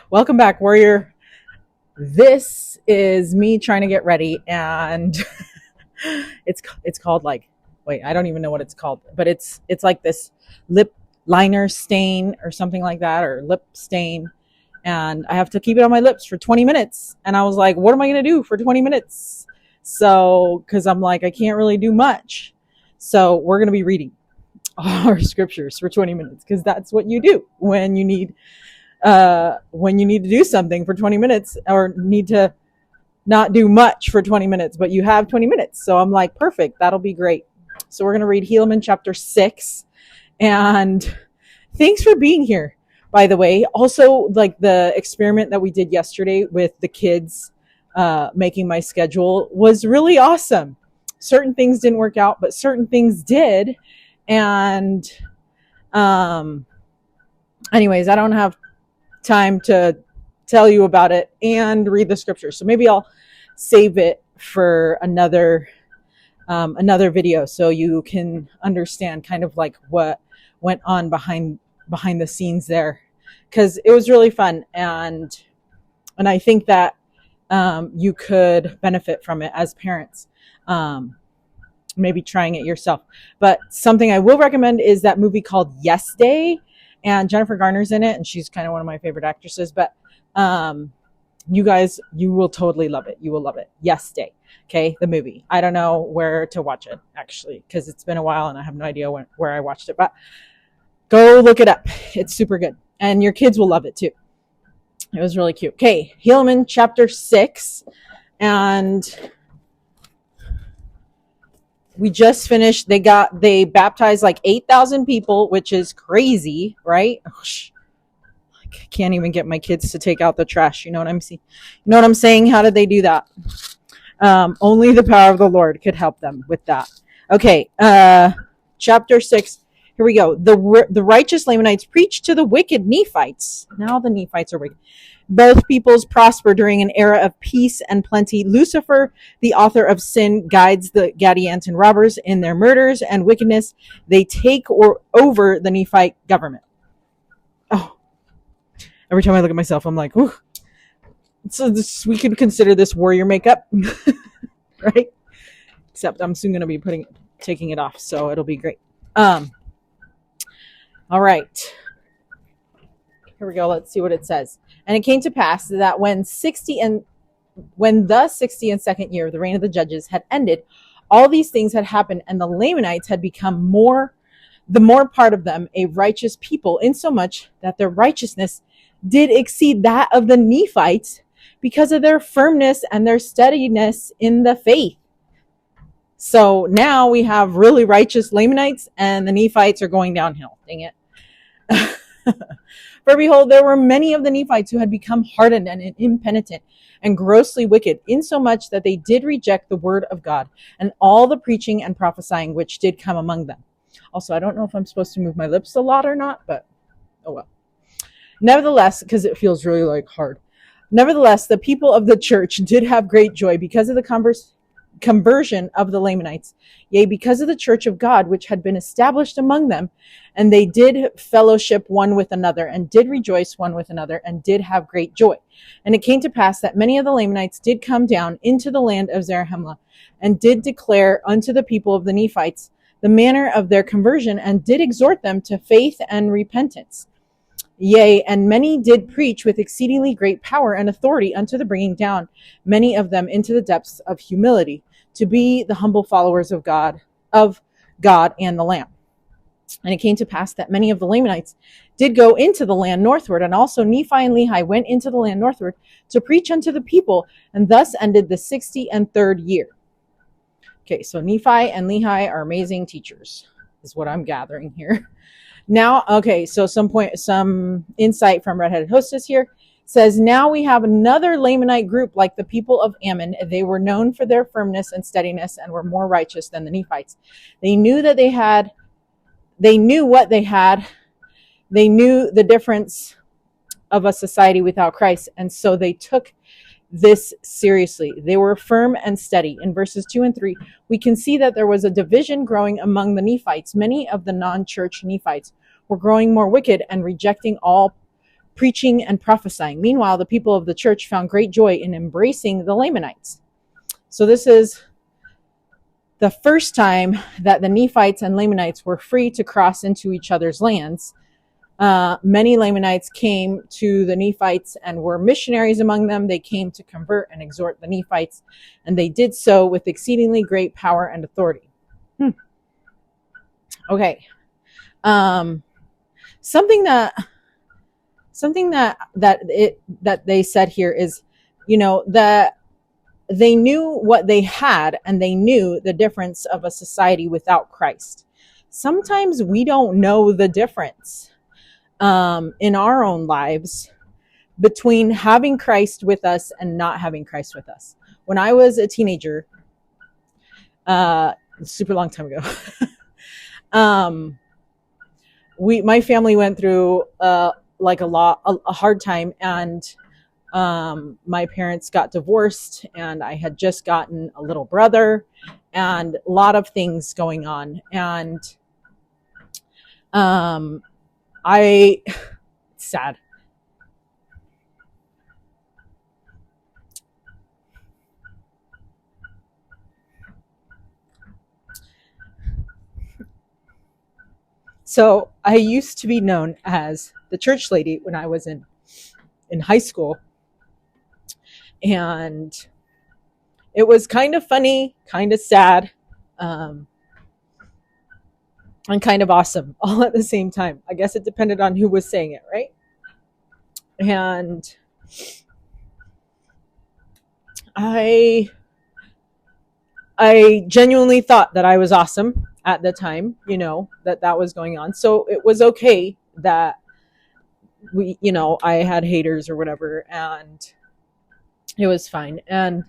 Welcome back, warrior. This is me trying to get ready, and it's called like wait, I don't even know what it's called, but it's like this lip liner stain or something like that, or lip stain, and I have to keep it on my lips for 20 minutes. And I was like, what am I going to do for 20 minutes? So, because I'm like, I can't really do much. So we're going to be reading our scriptures for 20 minutes because that's what you do when you need to do something for 20 minutes or need to not do much for 20 minutes, but you have 20 minutes. So I'm like, perfect. That'll be great. So we're going to read Helaman chapter 6. And thanks for being here, by the way. Also, like the experiment that we did yesterday with the kids making my schedule was really awesome. Certain things didn't work out, but certain things did. And anyways, I don't have time to tell you about it and read the scripture. So maybe I'll save it for another video so you can understand kind of like what went on behind the scenes there, because it was really fun, and I think that you could benefit from it as parents, maybe trying it yourself. But something I will recommend is that movie called Yes Day, and Jennifer Garner's in it, and she's kind of one of my favorite actresses. But you guys, you will totally love it. You will love it. Yes Day. Okay, the movie. I don't know where to watch it, actually, because it's been a while and I have no idea where I watched it. But go look it up. It's super good. And your kids will love it too. It was really cute. Okay, Helaman chapter 6. And we just finished. They baptized like 8,000 people, which is crazy, right? I can't even get my kids to take out the trash. You know what I'm saying? You know what I'm saying? How did they do that? Only the power of the Lord could help them with that. Okay, chapter 6. Here we go. The righteous Lamanites preached to the wicked Nephites. Now the Nephites are wicked. Both peoples prosper during an era of peace and plenty. Lucifer, the author of sin, guides the Gadianton robbers in their murders and wickedness. They take over the Nephite government. Oh, every time I look at myself, I'm like, ooh. So we could consider this warrior makeup, right? Except I'm soon going to be taking it off, so it'll be great. All right. Here we go. Let's see what it says. And it came to pass that when the 62nd year of the reign of the judges had ended, all these things had happened, and the Lamanites had become the more part of them, a righteous people, insomuch that their righteousness did exceed that of the Nephites, because of their firmness and their steadiness in the faith. So now we have really righteous Lamanites, and the Nephites are going downhill. Dang it. For behold, there were many of the Nephites who had become hardened and impenitent and grossly wicked, insomuch that they did reject the word of God and all the preaching and prophesying which did come among them. Also, I don't know if I'm supposed to move my lips a lot or not, but oh well. Nevertheless, because it feels really like hard. Nevertheless, the people of the church did have great joy because of the conversion of the Lamanites, yea, because of the church of God, which had been established among them, and they did fellowship one with another, and did rejoice one with another, and did have great joy. And it came to pass that many of the Lamanites did come down into the land of Zarahemla, and did declare unto the people of the Nephites the manner of their conversion, and did exhort them to faith and repentance. Yea, and many did preach with exceedingly great power and authority unto the bringing down many of them into the depths of humility, to be the humble followers of God and the Lamb. And it came to pass that many of the Lamanites did go into the land northward, and also Nephi and Lehi went into the land northward to preach unto the people, and thus ended the 63rd year. Okay, so Nephi and Lehi are amazing teachers, is what I'm gathering here. Now, okay, so some insight from Redheaded Hostess here says, now we have another Lamanite group like the people of Ammon. They were known for their firmness and steadiness and were more righteous than the Nephites. They knew what they had. They knew the difference of a society without Christ, and so they took this seriously. They were firm and steady. In verses 2 and 3, we can see that there was a division growing among the Nephites. Many of the non-church Nephites were growing more wicked and rejecting all preaching and prophesying. Meanwhile, the people of the church found great joy in embracing the Lamanites. So this is the first time that the Nephites and Lamanites were free to cross into each other's lands. Many Lamanites came to the Nephites and were missionaries among them. They came to convert and exhort the Nephites, and they did so with exceedingly great power and authority. Okay. Something that they said here is, that they knew what they had, and they knew the difference of a society without Christ. Sometimes we don't know the difference in our own lives between having Christ with us and not having Christ with us. When I was a teenager, super long time ago, my family went through a hard time, and my parents got divorced, and I had just gotten a little brother, and a lot of things going on, and it's sad. So I used to be known as the church lady when I was in high school. And it was kind of funny, kind of sad, and kind of awesome all at the same time. I guess it depended on who was saying it, right? And I genuinely thought that I was awesome at the time, that was going on. So it was okay that I had haters or whatever, and it was fine. And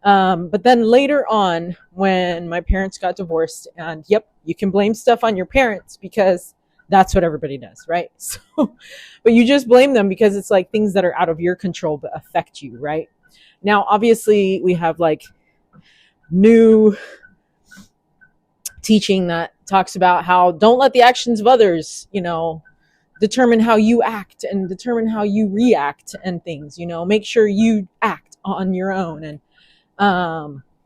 but then later on, when my parents got divorced, and yep, you can blame stuff on your parents because that's what everybody does, right? So, but you just blame them because it's like things that are out of your control but affect you, right? Now, obviously, we have like new teaching that talks about how don't let the actions of others, determine how you act and determine how you react and things, make sure you act on your own, and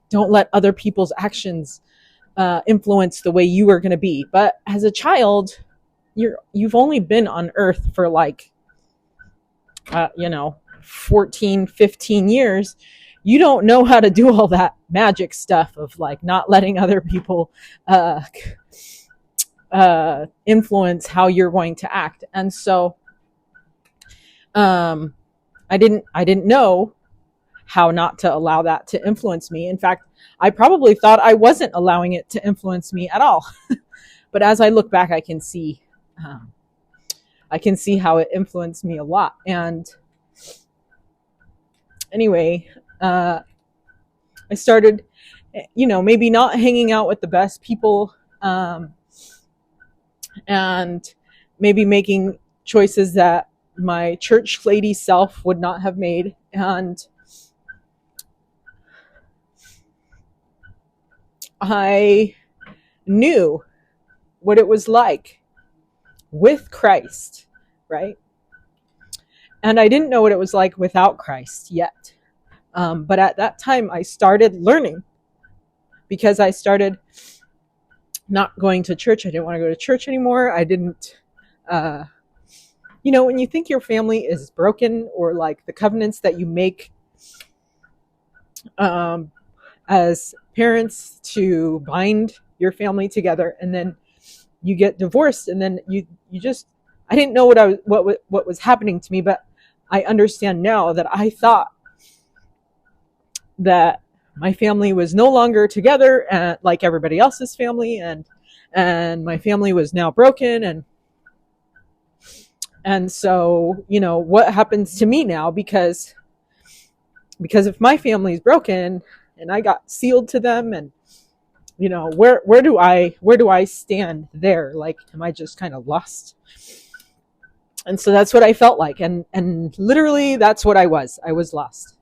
don't let other people's actions influence the way you are going to be. But as a child, you've only been on earth for 14, 15 years. You don't know how to do all that magic stuff of like not letting other people influence how you're going to act. And so I didn't know how not to allow that to influence me. In fact, I probably thought I wasn't allowing it to influence me at all. But as I look back, I can see how it influenced me a lot. And anyway, I started, maybe not hanging out with the best people, and maybe making choices that my church lady self would not have made. And I knew what it was like with Christ, right? And I didn't know what it was like without Christ yet. But at that time, I started learning, because I started not going to church. I didn't want to go to church anymore. I didn't, when you think your family is broken, or like the covenants that you make as parents to bind your family together, and then you get divorced, and then you just, I didn't know what was happening to me, but I understand now that I thought that my family was no longer together, like everybody else's family, and my family was now broken, and so what happens to me now, because if my family is broken and I got sealed to them, and where do I stand there? Like, am I just kind of lost? And so that's what I felt like, and literally that's what I was lost.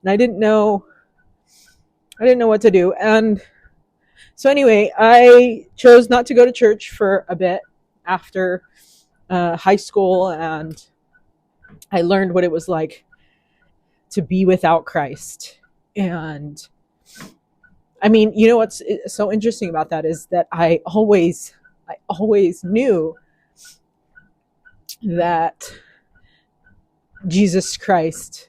And I didn't know what to do. And so anyway, I chose not to go to church for a bit after high school, and I learned what it was like to be without Christ. And I mean, you know what's so interesting about that is that I always knew that Jesus Christ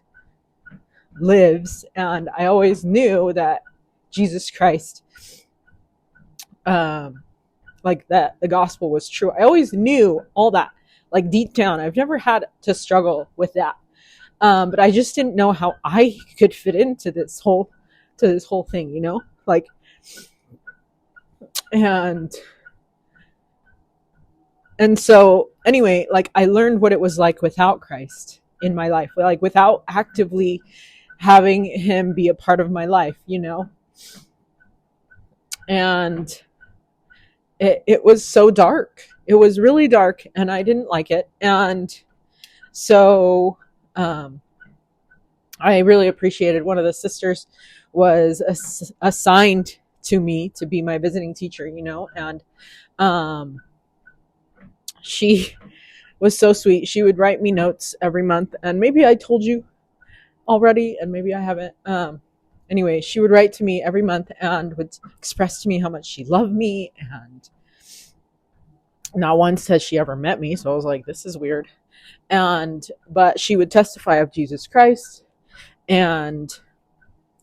lives, and I always knew that Jesus Christ, like that the gospel was true. I always knew all that, like deep down. I've never had to struggle with that, but I just didn't know how I could fit into this whole thing, you know, like, and so anyway, like I learned what it was like without Christ in my life, like without actively having him be a part of my life, you know. And it was so dark. It was really dark, and I didn't like it. And so I really appreciated one of the sisters was assigned to me to be my visiting teacher, you know. And she was so sweet. She would write me notes every month, and maybe I told you already, and maybe I haven't. Anyway, she would write to me every month and would express to me how much she loved me. And not once has she ever met me, so I was like, this is weird. But she would testify of Jesus Christ, and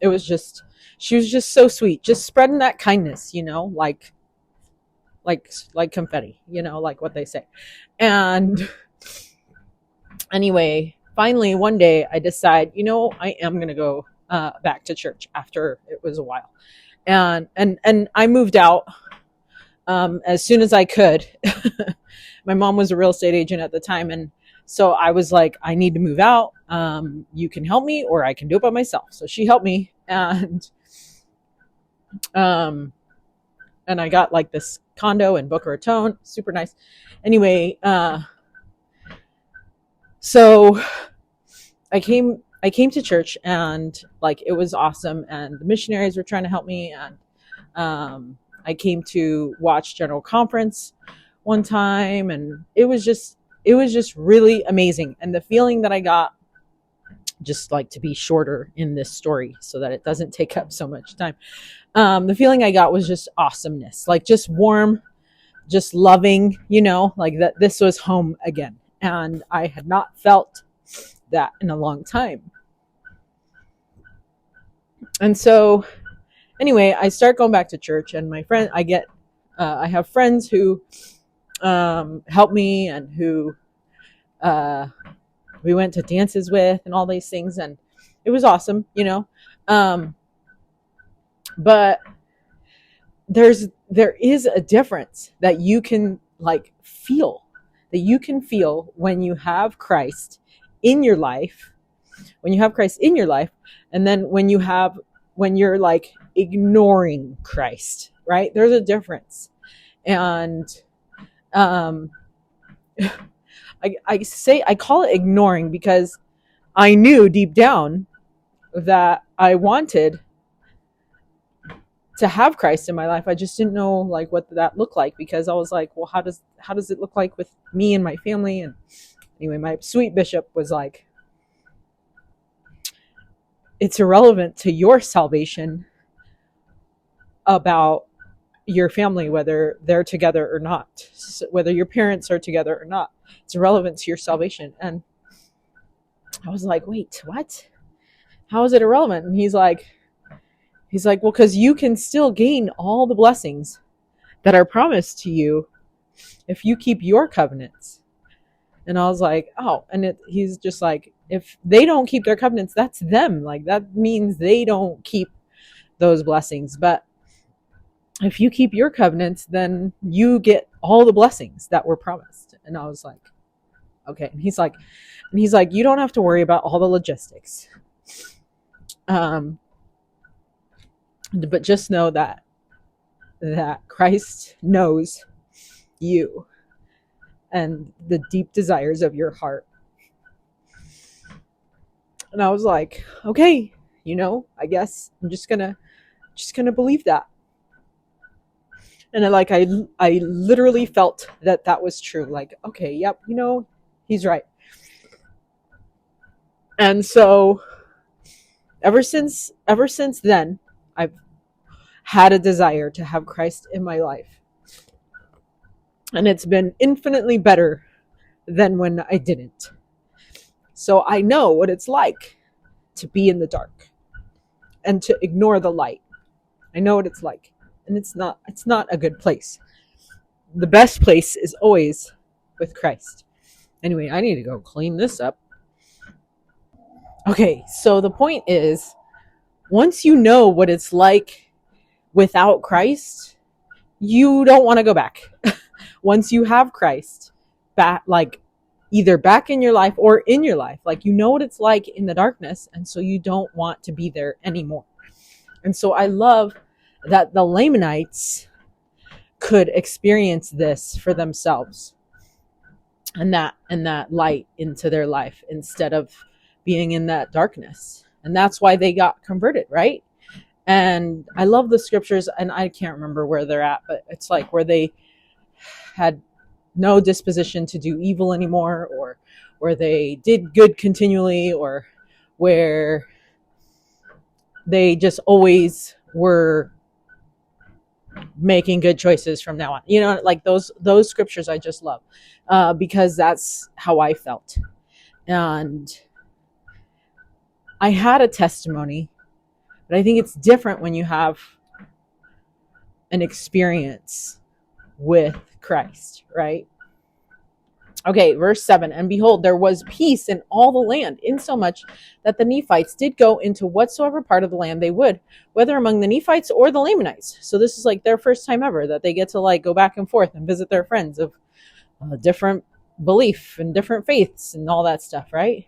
it was just, she was just so sweet, just spreading that kindness, you know, like confetti, you know, like what they say. And anyway, finally one day I decide, you know, I am going to go back to church after it was a while. And I moved out as soon as I could. My mom was a real estate agent at the time, and so I was like, I need to move out. You can help me, or I can do it by myself. So she helped me, and I got like this condo in Boca Raton, super nice. Anyway, so I came to church, and like it was awesome, and the missionaries were trying to help me. And I came to watch General Conference one time, and it was just really amazing. And the feeling that I got, just like to be shorter in this story so that it doesn't take up so much time, the feeling I got was just awesomeness, like just warm, just loving, you know, like that this was home again. And I had not felt that in a long time. And so anyway, I start going back to church, and my friend, I have friends who help me, and who we went to dances with, and all these things, and it was awesome, you know. But there is a difference that you can feel when you have Christ in your life, and then when you're like ignoring Christ, right? There's a difference. And I call it ignoring because I knew deep down that I wanted to have Christ in my life. I just didn't know like what that looked like, because I was like, well, how does it look like with me and my family? And anyway, my sweet bishop was like, it's irrelevant to your salvation about your family, whether they're together or not, whether your parents are together or not. It's irrelevant to your salvation. And I was like, wait, what? How is it irrelevant? And he's like, well, because you can still gain all the blessings that are promised to you if you keep your covenants. And I was like, oh, and he's just like, if they don't keep their covenants, that's them. Like, that means they don't keep those blessings. But if you keep your covenants, then you get all the blessings that were promised. And I was like, okay. And he's like, you don't have to worry about all the logistics. But just know that Christ knows you and the deep desires of your heart. And I was like, okay, you know, I guess I'm just gonna believe that. And I literally felt that was true. Like, okay, yep, he's right. And so ever since then, I've had a desire to have Christ in my life. And it's been infinitely better than when I didn't. So I know what it's like to be in the dark and to ignore the light. I know what it's like. And it's not a good place. The best place is always with Christ. Anyway, I need to go clean this up. Okay, so the point is, once you know what it's like without Christ, you don't want to go back. Once you have Christ, back, like either back in your life or in your life, like you know what it's like in the darkness, and so you don't want to be there anymore. And so I love that the Lamanites could experience this for themselves, and that light into their life instead of being in that darkness. And that's why they got converted, right? And I love the scriptures, and I can't remember where they're at, but it's like where they had no disposition to do evil anymore, or where they did good continually, or where they just always were making good choices from now on. Like those scriptures I just love, because that's how I felt. And I had a testimony, but I think it's different when you have an experience with Christ, right? Okay, verse 7, and behold, there was peace in all the land, insomuch that the Nephites did go into whatsoever part of the land they would, whether among the Nephites or the Lamanites. So this is like their first time ever that they get to like go back and forth and visit their friends of different belief and different faiths and all that stuff, right?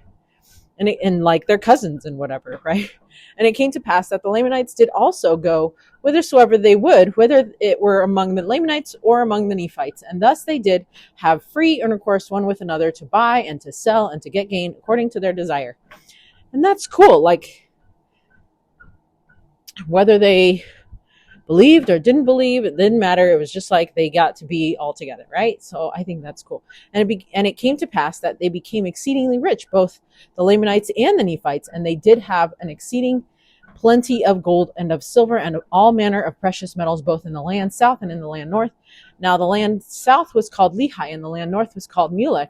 And like their cousins and whatever, right? And it came to pass that the Lamanites did also go whithersoever they would, whether it were among the Lamanites or among the Nephites. And thus they did have free intercourse one with another, to buy and to sell and to get gain according to their desire. And that's cool. Like, whether they believed or didn't believe, it didn't matter. It was just like they got to be all together, right? So I think that's cool. And it came to pass that they became exceedingly rich, both the Lamanites and the Nephites, and they did have an exceeding plenty of gold and of silver and of all manner of precious metals, both in the land south and in the land north. Now the land south was called Lehi, and the land north was called Mulek,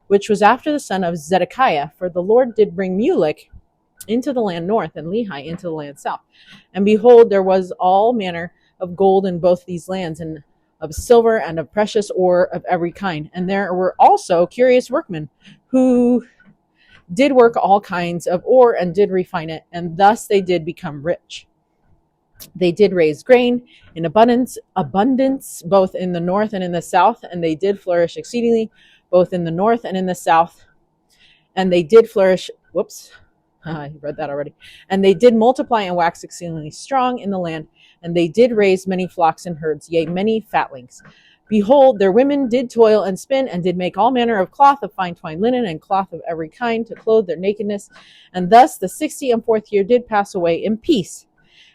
which was after the son of Zedekiah. For the Lord did bring Mulek into the land north, and Lehi into the land south. And behold, there was all manner of gold in both these lands, and of silver, and of precious ore of every kind. And there were also curious workmen, who did work all kinds of ore, and did refine it, and thus they did become rich. They did raise grain in abundance, both in the north and in the south, and they did flourish exceedingly, both in the north and in the south. And they did flourish, I read that already. And they did multiply and wax exceedingly strong in the land, and they did raise many flocks and herds, yea, many fatlings. Behold, their women did toil and spin, and did make all manner of cloth of fine twined linen, and cloth of every kind, to clothe their nakedness. And thus the 64th year did pass away in peace.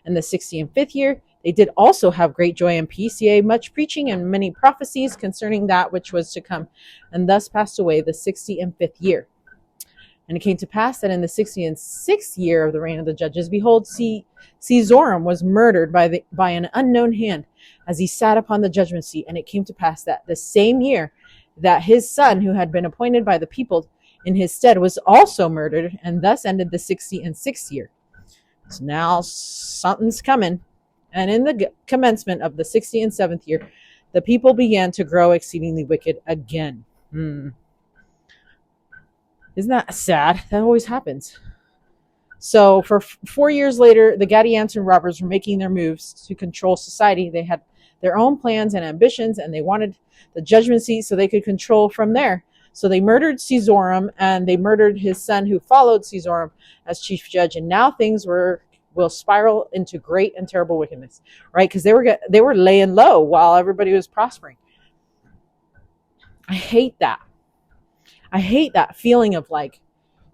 And the 65th year they did also have great joy and peace, yea, much preaching and many prophecies concerning that which was to come. And thus passed away the 65th year. And it came to pass that in the 66th year of the reign of the judges, behold, Caesoram was murdered by an unknown hand, as he sat upon the judgment seat. And it came to pass that the same year that his son, who had been appointed by the people in his stead, was also murdered, and thus ended the 66th year. So now something's coming. And in the commencement of the 67th year, the people began to grow exceedingly wicked again. Isn't that sad? That always happens. So for 4 years later, the Gadianton robbers were making their moves to control society. They had their own plans and ambitions, and they wanted the judgment seat so they could control from there. So they murdered Caesoram, and they murdered his son who followed Caesoram as chief judge. And now things will spiral into great and terrible wickedness, right? Because they were laying low while everybody was prospering. I hate that. I hate that feeling of like,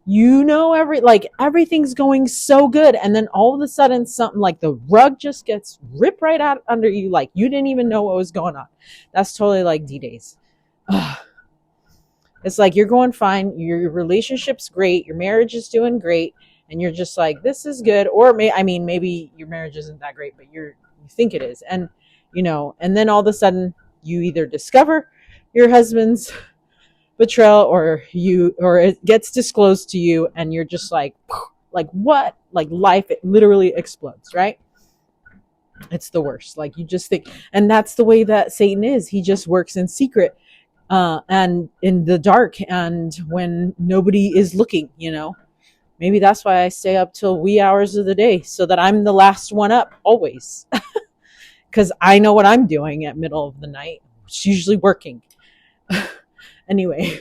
everything's going so good, and then all of a sudden something like the rug just gets ripped right out under you, like you didn't even know what was going on. That's totally like D-Days. It's like you're going fine, your relationship's great, your marriage is doing great, and you're just like, this is good. Or maybe your marriage isn't that great, but you think it is. And and then all of a sudden you either discover your husband's betrayal, or it gets disclosed to you, and you're just like what? Like life, it literally explodes, right? It's the worst. Like you just think, and that's the way that Satan is. He just works in secret, and in the dark, and when nobody is looking, maybe that's why I stay up till wee hours of the day, so that I'm the last one up always. Because I know what I'm doing at middle of the night. It's usually working. Anyway,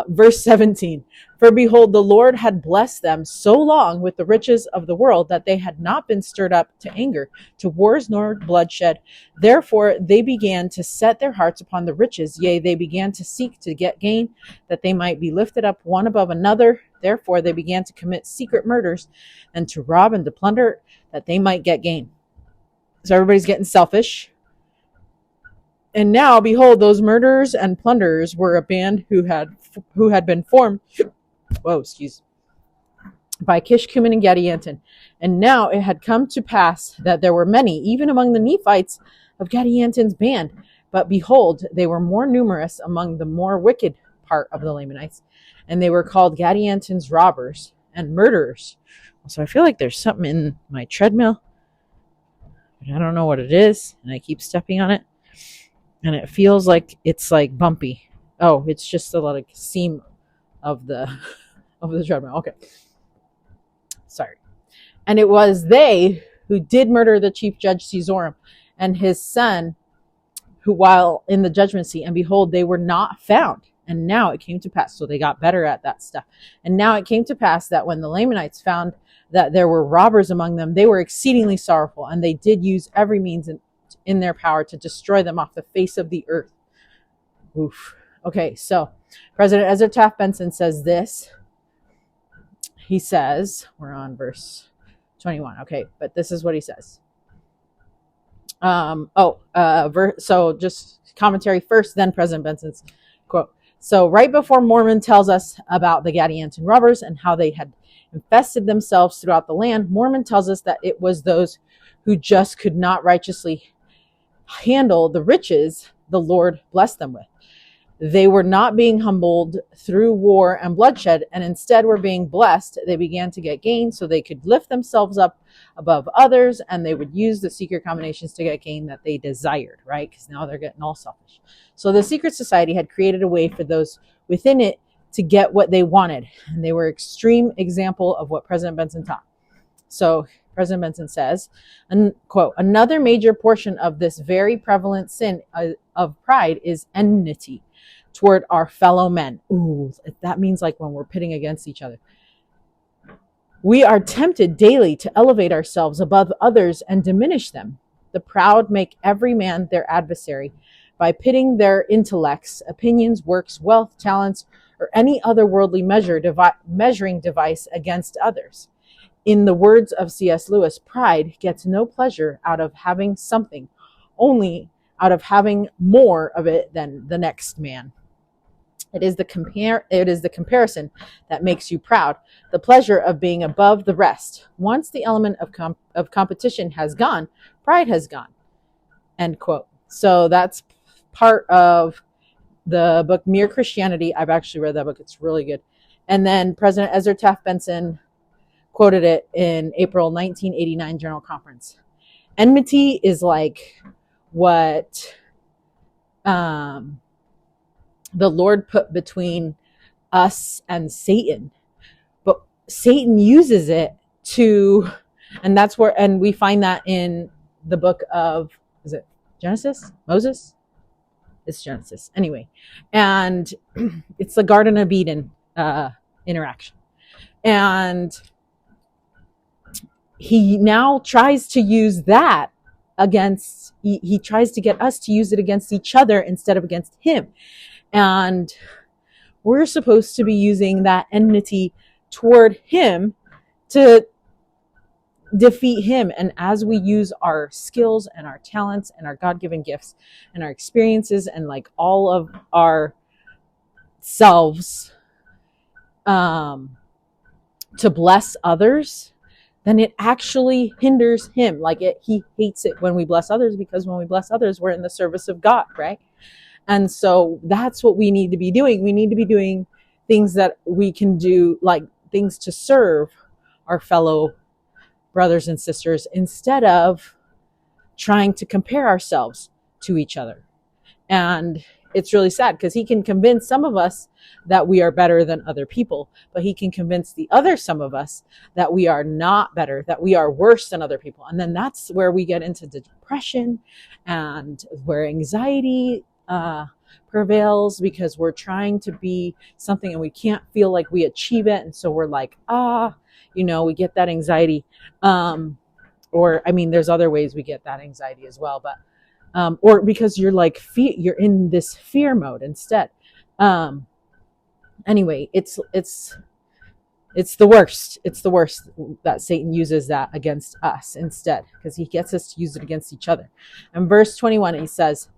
verse 17. For behold, the Lord had blessed them so long with the riches of the world that they had not been stirred up to anger, to wars, nor bloodshed. Therefore they began to set their hearts upon the riches. Yea, they began to seek to get gain, that they might be lifted up one above another. Therefore they began to commit secret murders, and to rob and to plunder, that they might get gain. So everybody's getting selfish. And now, behold, those murderers and plunderers were a band who had been formed, by Kish, Cumin, and Gadianton. And now it had come to pass that there were many, even among the Nephites of Gadianton's band. But behold, they were more numerous among the more wicked part of the Lamanites, and they were called Gadianton's robbers and murderers. So I feel like there's something in my treadmill, but I don't know what it is, and I keep stepping on it. And it feels like it's like bumpy. Oh, it's just the seam of the treadmill. Okay. Sorry. And it was they who did murder the chief judge Caesorum and his son, who while in the judgment seat, and behold, they were not found. And now it came to pass. So they got better at that stuff. And now it came to pass that when the Lamanites found that there were robbers among them, they were exceedingly sorrowful, and they did use every means in their power to destroy them off the face of the earth. Oof. Okay, so President Ezra Taft Benson says this. He says, we're on verse 21. Okay, but this is what he says. So just commentary first, then President Benson's quote. So right before Mormon tells us about the Gadianton robbers and how they had infested themselves throughout the land, Mormon tells us that it was those who just could not righteously handle the riches the Lord blessed them with. They were not being humbled through war and bloodshed, and instead were being blessed. They began to get gain so they could lift themselves up above others, and they would use the secret combinations to get gain that they desired, right? Because now they're getting all selfish. So the secret society had created a way for those within it to get what they wanted, and they were extreme example of what President Benson taught. So President Benson says, and quote, another major portion of this very prevalent sin of pride is enmity toward our fellow men. Ooh, that means like when we're pitting against each other. We are tempted daily to elevate ourselves above others and diminish them. The proud make every man their adversary by pitting their intellects, opinions, works, wealth, talents, or any other worldly measuring device against others. In the words of C.S. Lewis, pride gets no pleasure out of having something, only out of having more of it than the next man. It is the comparison that makes you proud, the pleasure of being above the rest. Once the element of competition has gone, pride has gone. End quote. So that's part of the book Mere Christianity. I've actually read that book. It's really good. And then President Ezra Taft Benson quoted it in April 1989 General Conference. Enmity is like what the Lord put between us and Satan. But Satan uses it to, and that's where, and we find that in the book of, is it Genesis? Moses? It's Genesis. Anyway. And it's the Garden of Eden interaction. And he now tries to use that against, he tries to get us to use it against each other instead of against him. And we're supposed to be using that enmity toward him to defeat him. And as we use our skills and our talents and our God-given gifts and our experiences and like all of our selves to bless others, then it actually hinders him. Like he hates it when we bless others, because when we bless others, we're in the service of God, right? And so that's what we need to be doing. We need to be doing things that we can do, like things to serve our fellow brothers and sisters, instead of trying to compare ourselves to each other. And it's really sad, because he can convince some of us that we are better than other people, but he can convince the other some of us that we are not better, that we are worse than other people. And then that's where we get into depression and where anxiety prevails, because we're trying to be something and we can't feel like we achieve it. And so we're like, we get that anxiety. Or, I mean, there's other ways we get that anxiety as well, but or because you're like you're in this fear mode instead. Anyway, it's the worst. It's the worst that Satan uses that against us instead, because he gets us to use it against each other. And verse 21, it says,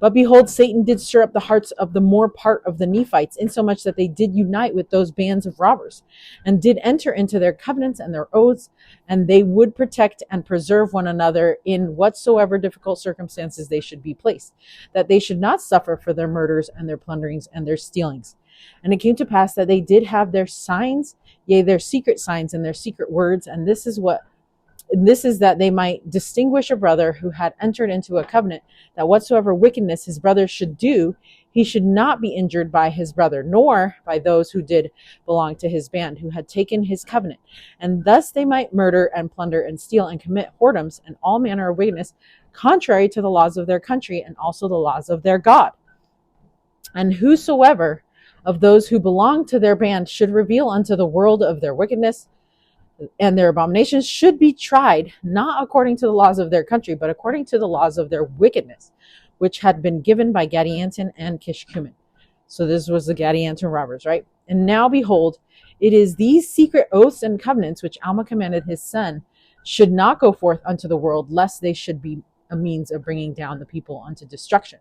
but behold, Satan did stir up the hearts of the more part of the Nephites, insomuch that they did unite with those bands of robbers, and did enter into their covenants and their oaths, and they would protect and preserve one another in whatsoever difficult circumstances they should be placed, that they should not suffer for their murders and their plunderings and their stealings. And it came to pass that they did have their signs, yea, their secret signs and their secret words, and this is that they might distinguish a brother who had entered into a covenant, that whatsoever wickedness his brother should do, he should not be injured by his brother, nor by those who did belong to his band, who had taken his covenant. And thus they might murder and plunder and steal and commit whoredoms and all manner of wickedness, contrary to the laws of their country and also the laws of their God. And whosoever of those who belong to their band should reveal unto the world of their wickedness and their abominations, should be tried, not according to the laws of their country, but according to the laws of their wickedness, which had been given by Gadianton and Kishkumen. So this was the Gadianton robbers, right? And now behold, it is these secret oaths and covenants which Alma commanded his son should not go forth unto the world, lest they should be a means of bringing down the people unto destruction.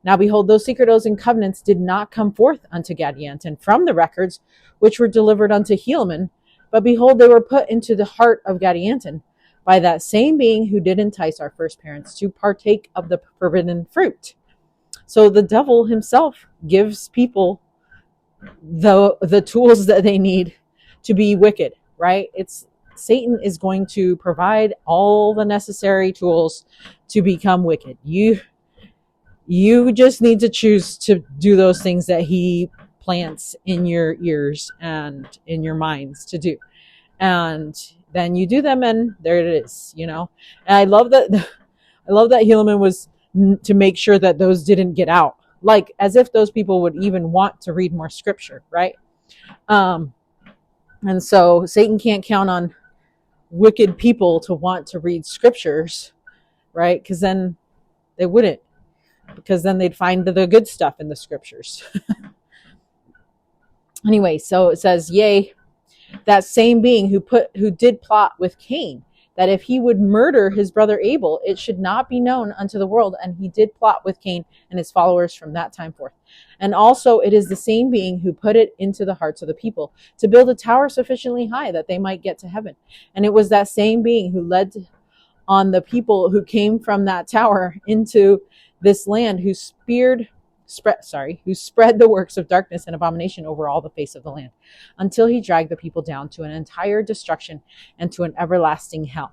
Now behold, those secret oaths and covenants did not come forth unto Gadianton from the records which were delivered unto Helaman, but behold, they were put into the heart of Gadianton by that same being who did entice our first parents to partake of the forbidden fruit. So the devil himself gives people the tools that they need to be wicked, right? Satan is going to provide all the necessary tools to become wicked. You just need to choose to do those things that he plants in your ears and in your minds to do, and then you do them, and there it is. And I love that Helaman was to make sure that those didn't get out, like as if those people would even want to read more scripture, right? And so Satan can't count on wicked people to want to read scriptures, right? Because then they wouldn't, because then they'd find the good stuff in the scriptures. Anyway, so it says, yea, that same being who did plot with Cain, that if he would murder his brother Abel, it should not be known unto the world. And he did plot with Cain and his followers from that time forth. And also it is the same being who put it into the hearts of the people to build a tower sufficiently high that they might get to heaven. And it was that same being who led on the people who came from that tower into this land, who spread the works of darkness and abomination over all the face of the land, until he dragged the people down to an entire destruction and to an everlasting hell.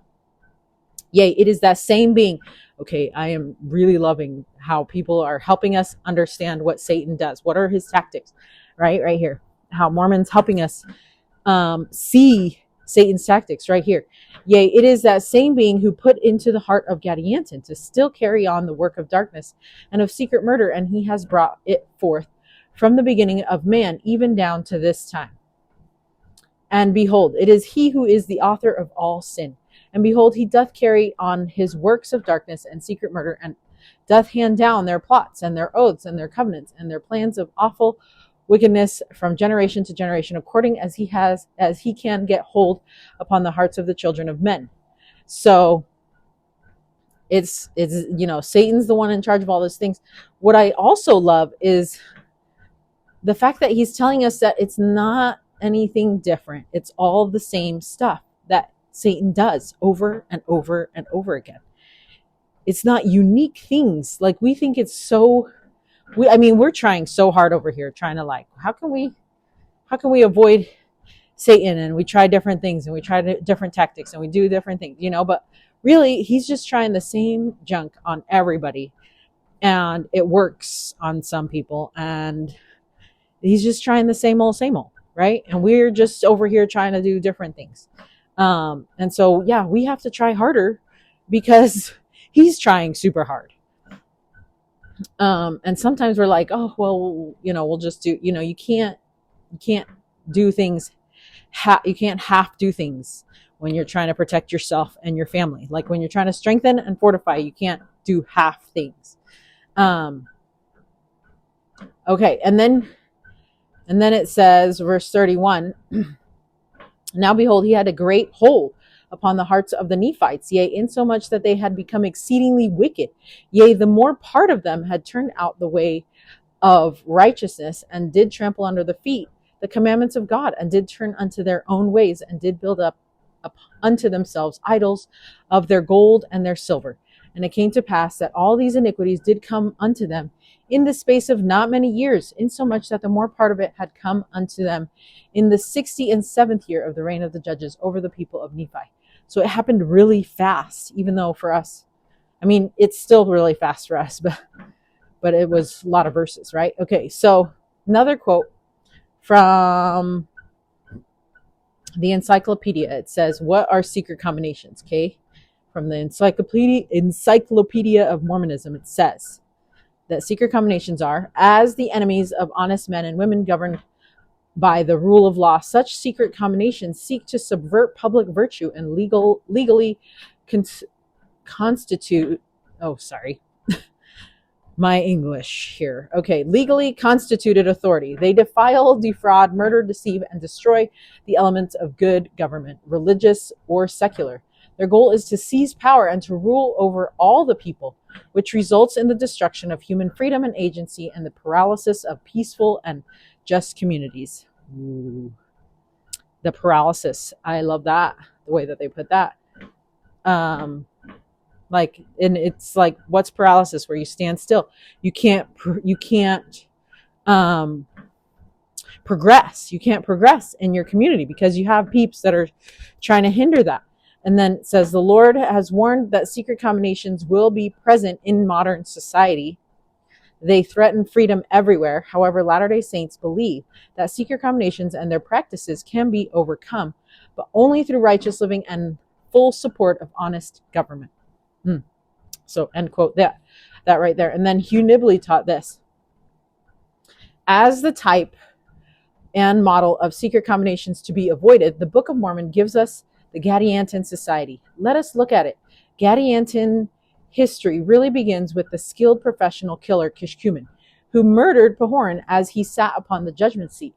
Yea, it is that same being. Okay, I am really loving how people are helping us understand what Satan does. What are his tactics? Right here. How Mormon's helping us see Satan's tactics right here. Yea, it is that same being who put into the heart of Gadianton to still carry on the work of darkness and of secret murder, and he has brought it forth from the beginning of man, even down to this time. And behold, it is he who is the author of all sin. And behold, he doth carry on his works of darkness and secret murder, and doth hand down their plots and their oaths and their covenants and their plans of awful wickedness from generation to generation, according as he can get hold upon the hearts of the children of men. So it's Satan's the one in charge of all those things. What I also love is the fact that he's telling us that it's not anything different. It's all the same stuff that Satan does over and over and over again. It's not unique things. Like, we think it's so, we're trying so hard over here, trying to how can we avoid Satan? And we try different things and we try different tactics and we do different things, but really he's just trying the same junk on everybody, and it works on some people, and he's just trying the same old, right? And we're just over here trying to do different things. And so, yeah, we have to try harder because he's trying super hard. And sometimes we're like, oh, well, we'll just do, you can't do things. You can't half do things when you're trying to protect yourself and your family. Like when you're trying to strengthen and fortify, you can't do half things. Okay. And then it says, verse 31, now behold, he had a great hold upon the hearts of the Nephites, yea, insomuch that they had become exceedingly wicked. Yea, the more part of them had turned out the way of righteousness, and did trample under the feet the commandments of God, and did turn unto their own ways, and did build up unto themselves idols of their gold and their silver. And it came to pass that all these iniquities did come unto them in the space of not many years, insomuch that the more part of it had come unto them in the 67th year of the reign of the judges over the people of Nephi. So it happened really fast, even though for us, it's still really fast for us, but it was a lot of verses, right? Okay, so another quote from the encyclopedia. It says, what are secret combinations? Okay, from the encyclopedia of Mormonism, it says that secret combinations are, as the enemies of honest men and women governed by the rule of law, such secret combinations seek to subvert public virtue and legally constitute, my English here. Okay, legally constituted authority. They defile, defraud, murder, deceive, and destroy the elements of good government, religious or secular. Their goal is to seize power and to rule over all the people, which results in the destruction of human freedom and agency and the paralysis of peaceful and just communities. Ooh. The paralysis. I love that, the way that they put that. And it's like, what's paralysis? Where you stand still. You can't progress. You can't progress in your community because you have peeps that are trying to hinder that. And then it says, the Lord has warned that secret combinations will be present in modern society. They threaten freedom everywhere. However, Latter-day Saints believe that secret combinations and their practices can be overcome, but only through righteous living and full support of honest government. So, end quote, that right there. And then Hugh Nibley taught this. As the type and model of secret combinations to be avoided, the Book of Mormon gives us the Gadianton Society. Let us look at it. Gadianton history really begins with the skilled professional killer Kishkumen, who murdered Pahoran as he sat upon the judgment seat.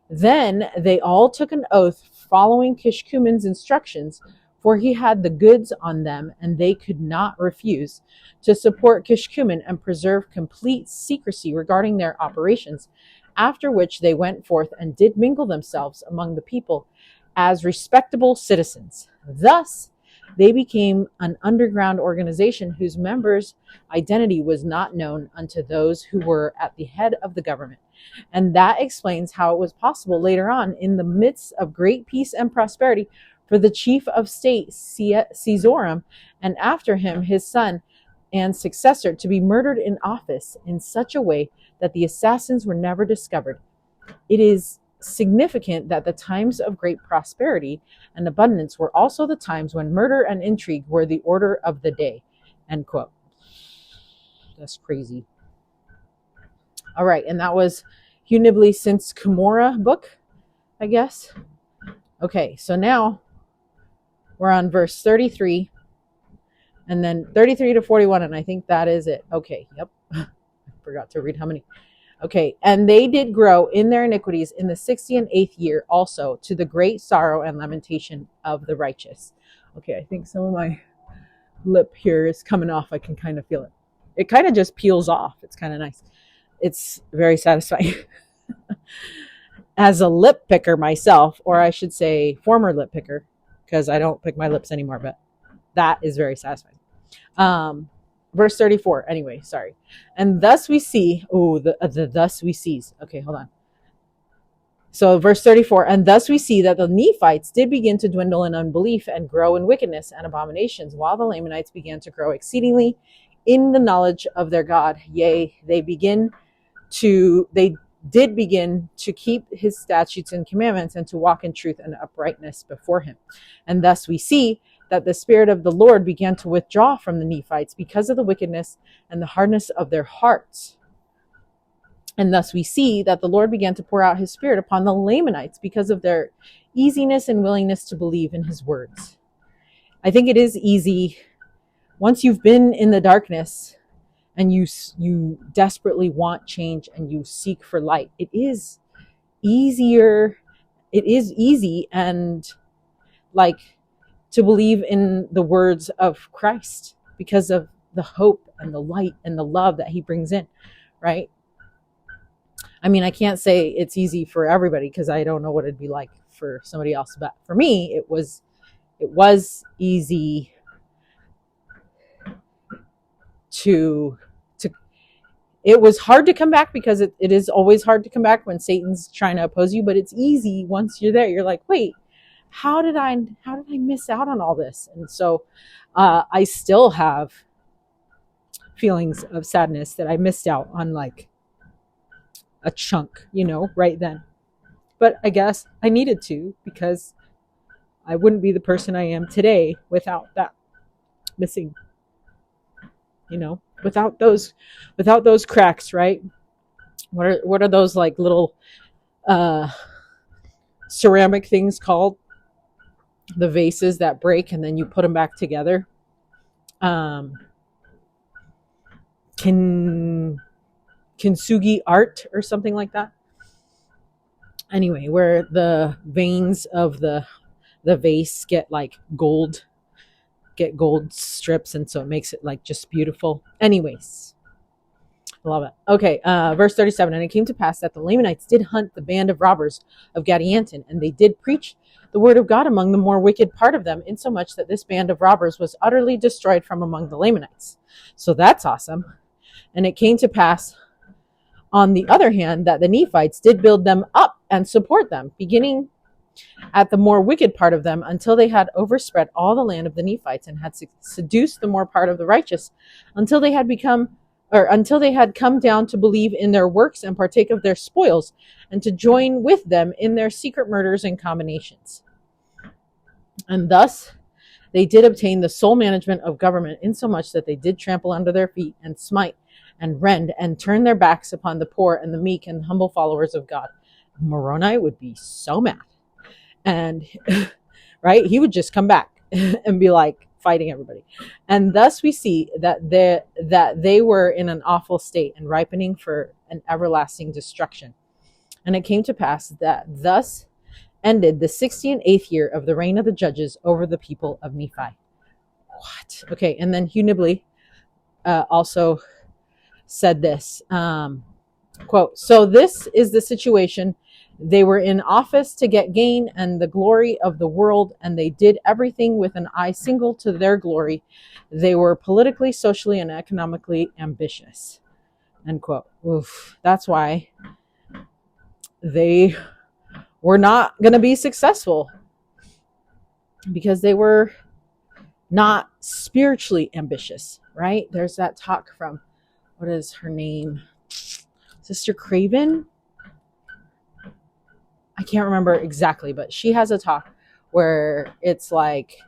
Then they all took an oath following Kishkumen's instructions, for he had the goods on them, and they could not refuse to support Kishkumen and preserve complete secrecy regarding their operations, after which they went forth and did mingle themselves among the people as respectable citizens. Thus, they became an underground organization whose members' identity was not known unto those who were at the head of the government. And that explains how it was possible later on, in the midst of great peace and prosperity, for the chief of state, Caesarum, and after him his son and successor, to be murdered in office in such a way that the assassins were never discovered. It is significant that the times of great prosperity and abundance were also the times when murder and intrigue were the order of the day. End quote. That's crazy. All right, and that was Hugh Nibley's Since Cumorah book, I guess. Okay, so now we're on verse 33. And then 33 to 41, and I think that is it. Okay, yep. I forgot to read how many. Okay, and they did grow in their iniquities in the 68th year also, to the great sorrow and lamentation of the righteous. Okay, I think some of my lip here is coming off. I can kind of feel it. It kind of just peels off. It's kind of nice. It's very satisfying. As a lip picker myself, or I should say former lip picker, because I don't pick my lips anymore, but that is very satisfying. Verse 34, anyway, sorry. And thus we see, the thus we sees. Okay, hold on. So verse 34, and thus we see that the Nephites did begin to dwindle in unbelief and grow in wickedness and abominations, while the Lamanites began to grow exceedingly in the knowledge of their God. Yea, they did begin to keep his statutes and commandments and to walk in truth and uprightness before him. And thus we see that the Spirit of the Lord began to withdraw from the Nephites because of the wickedness and the hardness of their hearts. And thus we see that the Lord began to pour out his Spirit upon the Lamanites because of their easiness and willingness to believe in his words. I think it is easy, once you've been in the darkness and you desperately want change and you seek for light, it is easier. It is easy and to believe in the words of Christ because of the hope and the light and the love that he brings in, right? I mean, I can't say it's easy for everybody because I don't know what it'd be like for somebody else, but for me, it was easy it was hard to come back because it is always hard to come back when Satan's trying to oppose you, but it's easy once you're there. You're like, wait, how did I miss out on all this? And so I still have feelings of sadness that I missed out on like a chunk, right then. But I guess I needed to, because I wouldn't be the person I am today without that missing, without those cracks, right? What are those like little ceramic things called? The vases that break and then you put them back together. Kintsugi art or something like that. Anyway, where the veins of the vase get gold strips, and so it makes it like just beautiful. Anyways, love it. Okay, verse 37, and it came to pass that the Lamanites did hunt the band of robbers of Gadianton, and they did preach the word of God among the more wicked part of them, insomuch that this band of robbers was utterly destroyed from among the Lamanites. So that's awesome. And it came to pass, on the other hand, that the Nephites did build them up and support them, beginning at the more wicked part of them, until they had overspread all the land of the Nephites and had seduced the more part of the righteous, until they had come down to believe in their works and partake of their spoils, and to join with them in their secret murders and combinations. And thus they did obtain the sole management of government, insomuch that they did trample under their feet and smite and rend and turn their backs upon the poor and the meek and humble followers of God. Moroni would be so mad. And right, he would just come back and be like fighting everybody. And thus we see that they were in an awful state and ripening for an everlasting destruction. And it came to pass that thus ended the 68th year of the reign of the judges over the people of Nephi. What? Okay, and then Hugh Nibley also said this, quote, so this is the situation. They were in office to get gain and the glory of the world, and they did everything with an eye single to their glory. They were politically, socially, and economically ambitious. End quote. Oof. That's why they were not going to be successful, because they were not spiritually ambitious, right? There's that talk from, what is her name? Sister Craven? I can't remember exactly, but she has a talk where it's like,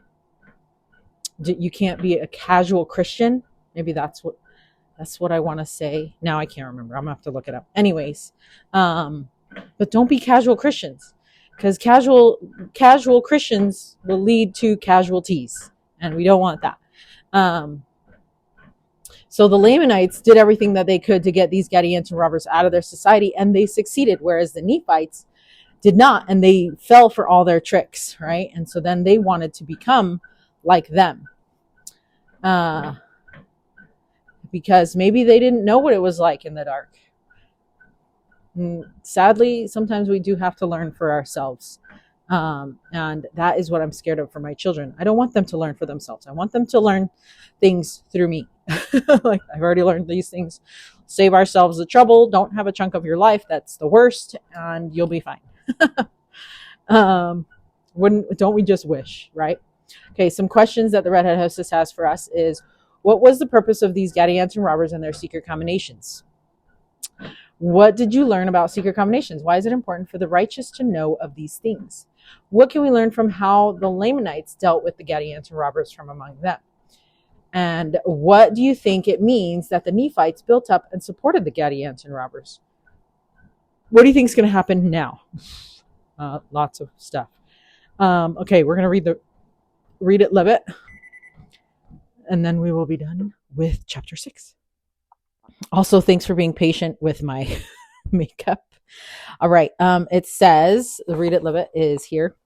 you can't be a casual Christian. Maybe that's what I want to say. Now I can't remember. I'm gonna have to look it up. Anyways, but don't be casual Christians, because casual Christians will lead to casualties, and we don't want that. Um, so the Lamanites did everything that they could to get these Gadianton robbers out of their society, and they succeeded, whereas the Nephites did not, and they fell for all their tricks, right? And so then they wanted to become like them. Because maybe they didn't know what it was like in the dark. And sadly, sometimes we do have to learn for ourselves. And that is what I'm scared of for my children. I don't want them to learn for themselves. I want them to learn things through me. Like, I've already learned these things. Save ourselves the trouble. Don't have a chunk of your life that's the worst, and you'll be fine. Don't we just wish, right? Okay, some questions that the Redhead Hostess has for us is, what was the purpose of these Gadianton robbers and their secret combinations? What did you learn about secret combinations? Why is it important for the righteous to know of these things? What can we learn from how the Lamanites dealt with the Gadianton robbers from among them? And what do you think it means that the Nephites built up and supported the Gadianton robbers? What do you think is going to happen now? Lots of stuff. Okay, we're going to read it, live it, and then we will be done with chapter 6. Also, thanks for being patient with my makeup. All right. It says, the read it, live it is here,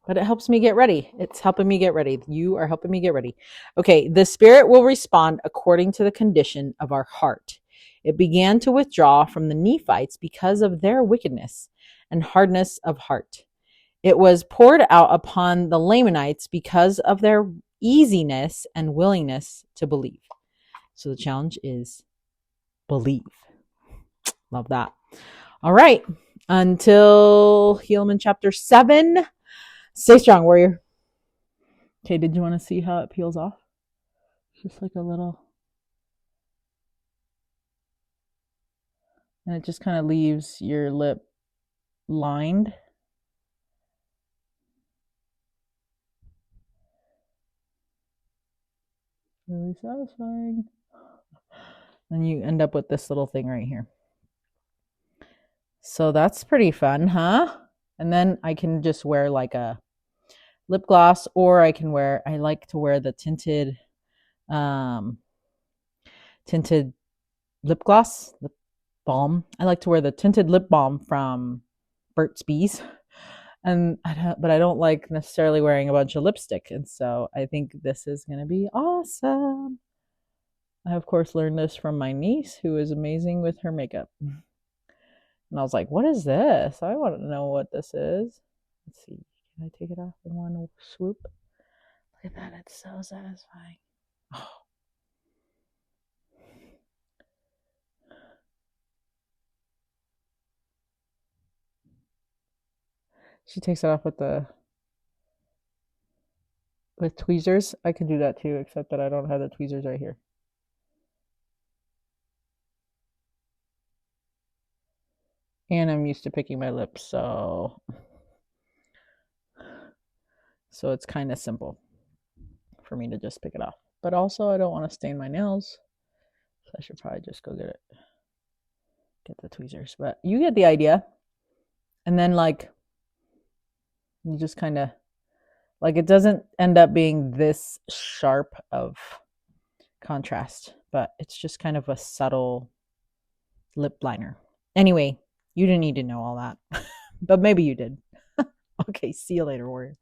but it helps me get ready. It's helping me get ready. You are helping me get ready. Okay. The Spirit will respond according to the condition of our heart. It began to withdraw from the Nephites because of their wickedness and hardness of heart. It was poured out upon the Lamanites because of their easiness and willingness to believe. So the challenge is believe. Love that. All right. Until Helaman chapter 7. Stay strong, warrior. Okay, did you want to see how it peels off? Just like a little. And it just kind of leaves your lip lined. Really satisfying. Then you end up with this little thing right here. So that's pretty fun, huh? And then I can just wear like a lip gloss, or I like to wear the tinted lip gloss, lip balm. I like to wear the tinted lip balm from Burt's Bees. But I don't like necessarily wearing a bunch of lipstick. And so I think this is going to be awesome. I, of course, learned this from my niece, who is amazing with her makeup. And I was like, what is this? I want to know what this is. Let's see. Can I take it off in one swoop? Look at that. It's so satisfying. Oh. She takes it off with tweezers. I can do that too, except that I don't have the tweezers right here. And I'm used to picking my lips, so it's kind of simple for me to just pick it off. But also, I don't want to stain my nails, so I should probably just go get the tweezers. But you get the idea. And then, like, you just kind of, like, it doesn't end up being this sharp of contrast, but it's just kind of a subtle lip liner. Anyway, you didn't need to know all that, but maybe you did. Okay, see you later, warrior.